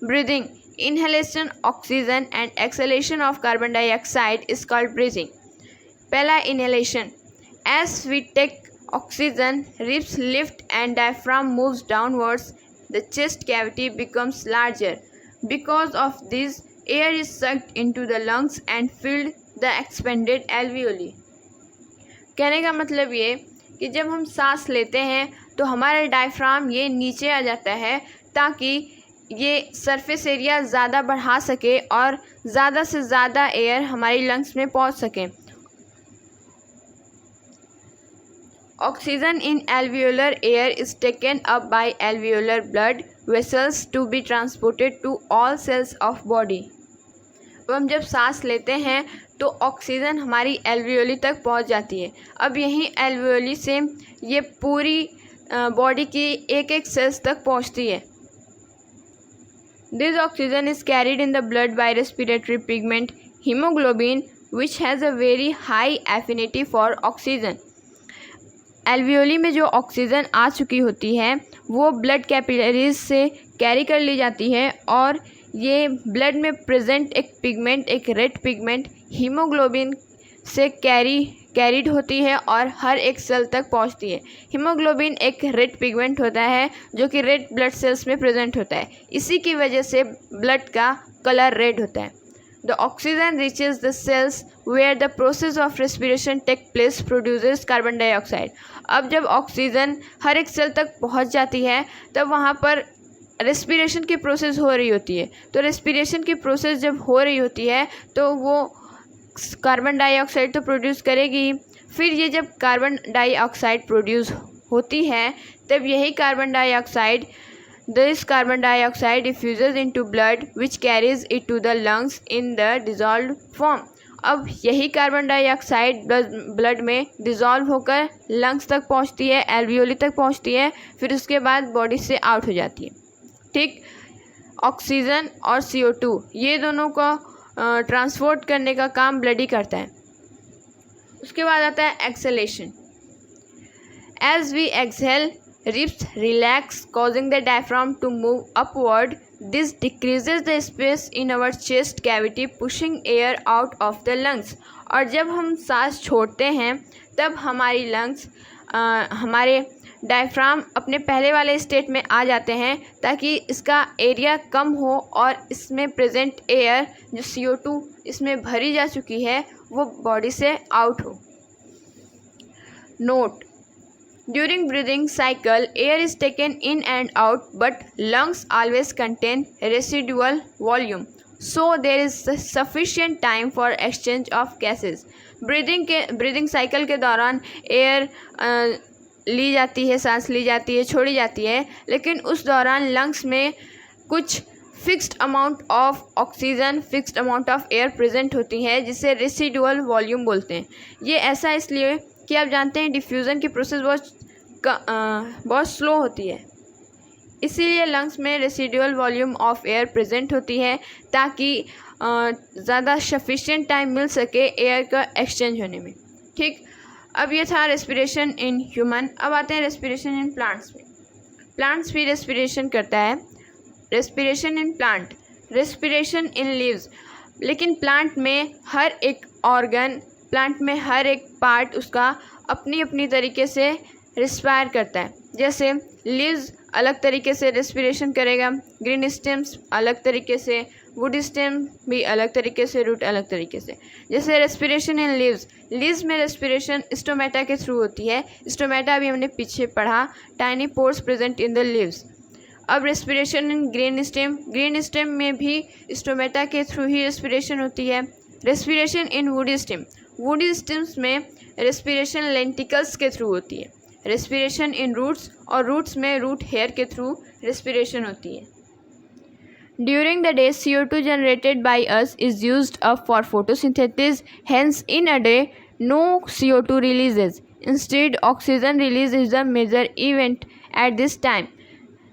Speaker 1: Breathing, inhalation oxygen and exhalation of carbon dioxide is called breathing. पहला inhalation, as we take oxygen ribs lift and diaphragm moves downwards, the chest cavity becomes larger. Because of this, air is sucked into the lungs and filled the expanded alveoli. कहने का मतलब ये कि जब हम सांस लेते हैं तो हमारा डायफ्राम ये नीचे आ जाता है ताकि ये सरफेस एरिया ज़्यादा बढ़ा सके और ज़्यादा से ज़्यादा एयर हमारी लंग्स में पहुंच सके। Oxygen in alveolar air is taken up by alveolar blood vessels to be transported to all cells of body. अब हम जब सांस लेते हैं तो ऑक्सीजन हमारी एल्वियोली तक पहुंच जाती है। अब यहीं एल्वियोली से ये पूरी बॉडी की एक एक सेल्स तक पहुंचती है। This oxygen is carried in the blood by respiratory pigment hemoglobin, which has a very high affinity for oxygen. Alveoli में जो ऑक्सीजन आ चुकी होती है वो ब्लड कैपिलरीज से कैरी कर ली जाती है, और ये ब्लड में प्रेजेंट एक पिगमेंट, एक रेड पिगमेंट हीमोग्लोबिन से कैरिड होती है और हर एक सेल तक पहुंचती है। हीमोग्लोबिन एक रेड पिगमेंट होता है जो कि रेड ब्लड सेल्स में प्रेजेंट होता है, इसी की वजह से ब्लड का कलर रेड होता है। The oxygen reaches the cells where the process of respiration take place, produces carbon dioxide. अब जब ऑक्सीजन हर एक सेल तक पहुंच जाती है तब वहाँ पर रेस्पिरेशन की प्रोसेस हो रही होती है। तो रेस्पिरेशन की प्रोसेस जब हो रही होती है तो वो कार्बन डाइऑक्साइड तो प्रोड्यूस करेगी। फिर ये जब कार्बन डाइऑक्साइड प्रोड्यूस होती है तब यही carbon dioxide This carbon dioxide diffuses into blood which carries it to the lungs in the dissolved form. अब यही कार्बन डाइऑक्साइड ब्लड में डिज़ोल्व होकर लंग्स तक पहुंचती है, एल्वियोली तक पहुंचती है, फिर उसके बाद बॉडी से आउट हो जाती है। ठीक, ऑक्सीजन और CO2 ये दोनों को ट्रांसपोर्ट करने का काम ब्लड ही करता है। उसके बाद आता है exhalation. As we exhale, ribs relax, causing the diaphragm to move upward. This decreases the space in our chest cavity, pushing air out of the lungs. और जब हम सांस छोड़ते हैं तब हमारी लंग्स हमारे डायफ्राम अपने पहले वाले स्टेट में आ जाते हैं ताकि इसका एरिया कम हो और इसमें प्रेजेंट एयर जो CO2 इसमें भरी जा चुकी है वो बॉडी से आउट हो। Note, During breathing cycle, air is taken in and out, but lungs always contain residual volume. So there is sufficient time for exchange of gases. Breathing cycle के दौरान एयर ली जाती है, सांस ली जाती है, छोड़ी जाती है, लेकिन उस दौरान लंग्स में कुछ fixed amount of oxygen, fixed amount of air present होती है, जिसे रेसिडुअल वॉल्यूम बोलते हैं। ये ऐसा इसलिए कि आप जानते हैं डिफ्यूज़न की प्रोसेस बहुत स्लो होती है, इसीलिए लंग्स में residual volume of air present होती है, ताकि ज़्यादा सफिशिएंट टाइम मिल सके एयर का एक्सचेंज होने में। ठीक, अब ये था रेस्पिरेशन इन ह्यूमन। अब आते हैं रेस्पिरेशन इन प्लांट्स में। प्लांट्स भी रेस्पिरेशन करता है। Respiration in plant, respiration in leaves. लेकिन प्लांट में हर एक ऑर्गन, प्लांट में हर एक पार्ट उसका अपनी अपनी तरीके से रिस्पायर करता है। जैसे लीव्स अलग तरीके से रेस्पिरेशन करेगा, ग्रीन स्टेम्स अलग तरीके से, वुड स्टेम भी अलग तरीके से, रूट अलग तरीके से। जैसे रेस्पिरेशन इन लीव्स, लीव्स में रेस्पिरेशन स्टोमेटा के थ्रू होती है। स्टोमेटा भी हमने पीछे पढ़ा, tiny pores present in the leaves. अब respiration in green stem, green stem में भी स्टोमेटा के थ्रू ही रेस्पिरेशन होती है। Respiration in wood stem, wood stems में रेस्पिरेशन लेंटिकल्स के थ्रू होती है। रेस्पिरेशन इन रूट्स, और रूट्स में रूट हेयर के थ्रू रेस्पिरेशन होती है। During the day, CO2 generated by us is used up for photosynthesis. Hence, in a day, no CO2 releases. Instead, oxygen release is the major event at this time.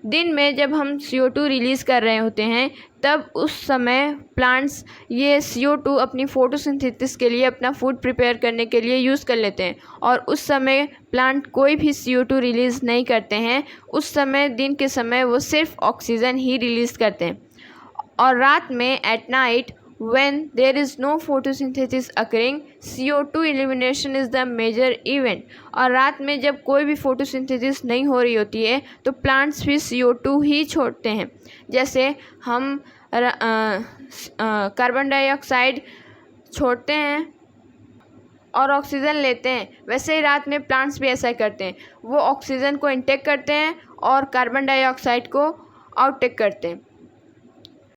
Speaker 1: दिन में जब हम CO2 release कर रहे होते हैं, तब उस समय प्लांट्स ये CO2 अपनी फोटोसिंथेसिस के लिए, अपना फूड प्रिपेयर करने के लिए यूज़ कर लेते हैं, और उस समय प्लांट कोई भी CO2 रिलीज़ नहीं करते हैं। उस समय, दिन के समय, वो सिर्फ ऑक्सीजन ही रिलीज़ करते हैं। और रात में, at night, when there is no photosynthesis occurring, CO2 elimination is the major event. और रात में जब कोई भी फोटोसिंथेसिस नहीं हो रही होती है, तो प्लांट्स भी CO2 ही छोड़ते हैं। जैसे हम कार्बन डाइऑक्साइड छोड़ते हैं और ऑक्सीजन लेते हैं, वैसे ही रात में प्लांट्स भी ऐसा करते हैं। वो ऑक्सीजन को इनटेक करते हैं और कार्बन डाइऑक्साइड को आउटटेक करते हैं।